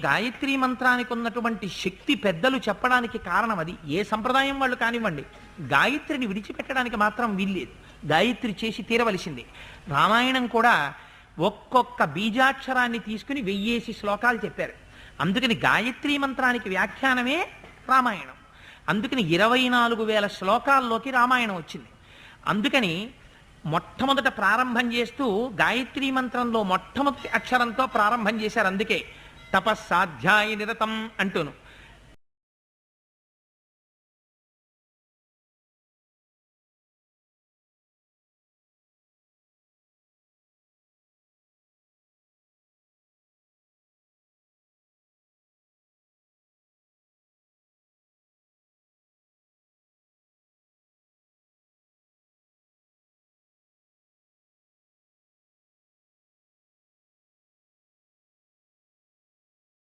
గాయత్రీ మంత్రానికి ఉన్నటువంటి శక్తి పెద్దలు చెప్పడానికి కారణం అది. ఏ సంప్రదాయం వాళ్ళు కానివ్వండి, గాయత్రిని విడిచిపెట్టడానికి మాత్రం వీల్లేదు. గాయత్రి చేసి తీరవలసింది. రామాయణం కూడా ఒక్కొక్క బీజాక్షరాన్ని తీసుకుని 1000 శ్లోకాలు చెప్పారు. అందుకని గాయత్రీ మంత్రానికి వ్యాఖ్యానమే రామాయణం. అందుకని 24,000 శ్లోకాల్లోకి రామాయణం వచ్చింది. అందుకని మొట్టమొదట ప్రారంభం చేస్తూ గాయత్రీ మంత్రంలో మొట్టమొదటి అక్షరంతో ప్రారంభం చేశారు. అందుకే తపస్సాధ్యాయ నిరతం అంటూను.